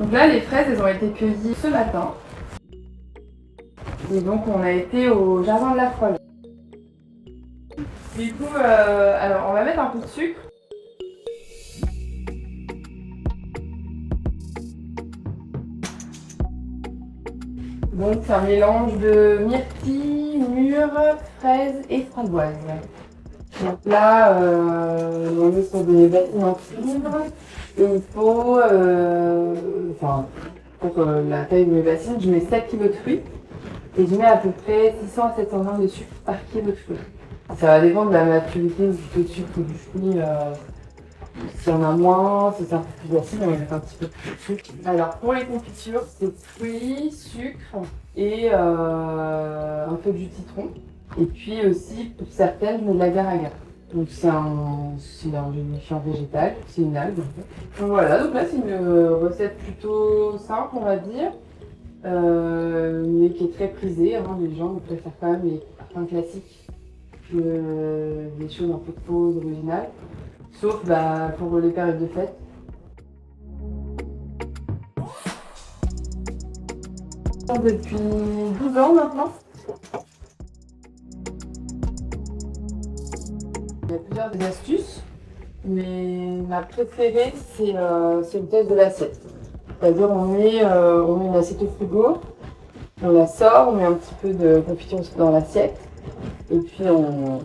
Donc là, les fraises, elles ont été cueillies ce matin. Et donc, on a été au jardin de la Frolle. Du coup, alors on va mettre un peu de sucre. Donc c'est un mélange de myrtille, mûre, fraise et framboise. Donc là, on est sur des bassines en fibre et il faut, pour la taille de mes bassines, je mets 7 kg de fruits et je mets à peu près 600 à 700 g de sucre par kilo de fruits. Ça va dépendre de la maturité du taux de sucre du fruit. S'il y en a moins, si c'est un peu plus acide, on va mettre un petit peu plus de sucre. Alors pour les confitures, c'est fruits, sucre et un peu de jus de citron. Et puis aussi, pour certaines, je mets de l'agar-agar. Donc c'est un gélifiant végétal, c'est une algue. Donc voilà, donc là c'est une recette plutôt simple on va dire, mais qui est très prisée. Hein. Les gens préfèrent quand même les parfums classiques que des choses un peu fausses, originales. Sauf pour les périodes de fête. Depuis 12 ans maintenant. Il y a plusieurs astuces, mais ma préférée c'est le test de l'assiette. C'est-à-dire on met une assiette au frigo, on la sort, on met un petit peu de confiture dans l'assiette et puis on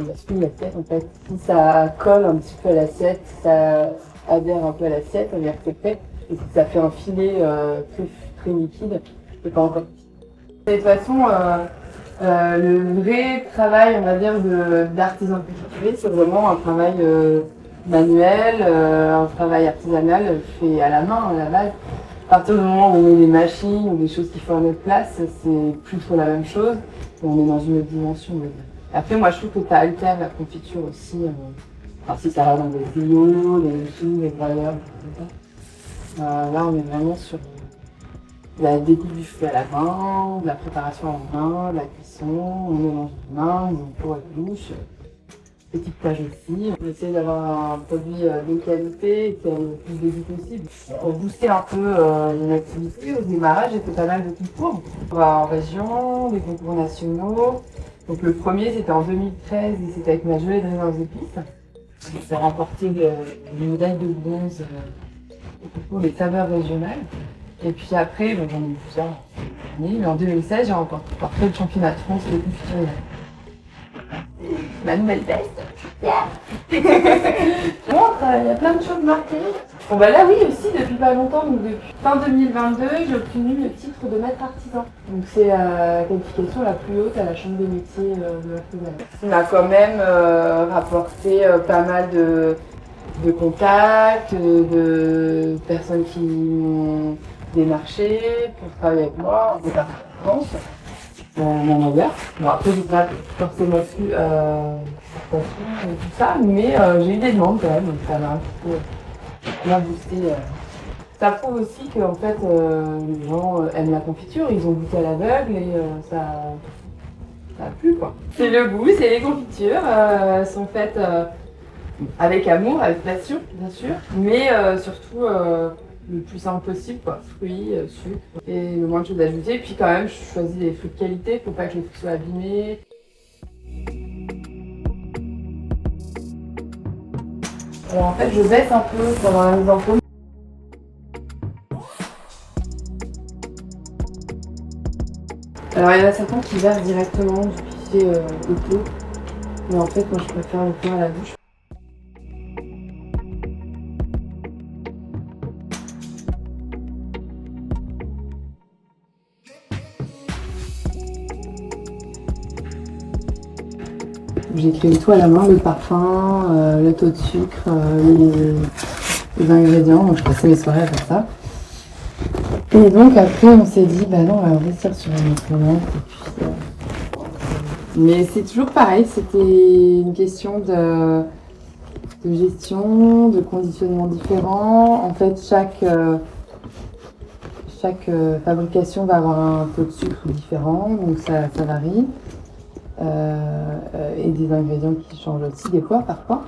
bascule l'assiette en fait. Si ça colle un petit peu à l'assiette, si ça adhère un peu à l'assiette, on vient que c'est prêt. Et si ça fait un filet très liquide, c'est pas encore. De toute façon, le vrai travail, on va dire, d'artisan confiturier, c'est vraiment un travail manuel, un travail artisanal fait à la main à la base. À partir du moment où on met des machines ou des choses qui font à notre place, c'est plus trop la même chose. On est dans une autre dimension. Après, moi, je trouve que ça altère la confiture aussi. Si ça va dans des tuyaux, des machines, des broyeurs, etc. Là, on est vraiment sur la découpe du fruit à la main, de la préparation à la main, de la cuisson, on mélange les mains, une peau à douche, petite plage aussi. On essaie d'avoir un produit de qualité et qui a le plus de goût possible. Pour booster un peu une activité, au démarrage, j'ai fait pas mal de concours. On va en région, des concours nationaux. Donc le premier, c'était en 2013 et c'était avec ma gelée de raisins aux épices. J'ai remporté une médaille de bronze au concours des saveurs régionales. Et puis après, j'en ai eu plusieurs années, mais en 2016, j'ai remporté le championnat de France de confiture. Ma nouvelle veste. Yeah. Montre, il y a plein de choses marquées. Bon là oui aussi, depuis pas longtemps, donc depuis fin 2022, j'ai obtenu le titre de maître artisan. Donc c'est la qualification la plus haute à la Chambre des métiers de l'artisanat. On a quand même rapporté pas mal de contacts, de personnes qui m'ont démarché pour travailler avec moi, des parties de France, mon ailleurs. Bon, après, j'ai pas forcément su et tout ça, mais j'ai eu des demandes quand même, donc ça m'a un petit peu bien boosté. Ça prouve aussi que en fait, les gens aiment la confiture, ils ont goûté à l'aveugle et ça a plu quoi. C'est le goût, c'est les confitures, elles sont faites avec amour, avec passion bien sûr, mais surtout le plus simple possible quoi, fruits, sucre et le moins de choses à ajouter. Et puis quand même, je choisis des fruits de qualité, faut pas que les fruits soient abîmés. Alors en fait, je baisse un peu pendant la mise en paume. Alors il y en a certains qui versent directement du piquet auto, mais en fait moi je préfère le faire à la bouche. J'écris tout à la main, le parfum, le taux de sucre, les ingrédients, donc je passais mes soirées à faire ça. Et donc après on s'est dit, bah non, on va investir sur une imprimante et puis... Mais c'est toujours pareil, c'était une question de gestion, de conditionnement différent. En fait, chaque fabrication va avoir un taux de sucre différent, donc ça varie. Et des ingrédients qui changent aussi des fois, parfois.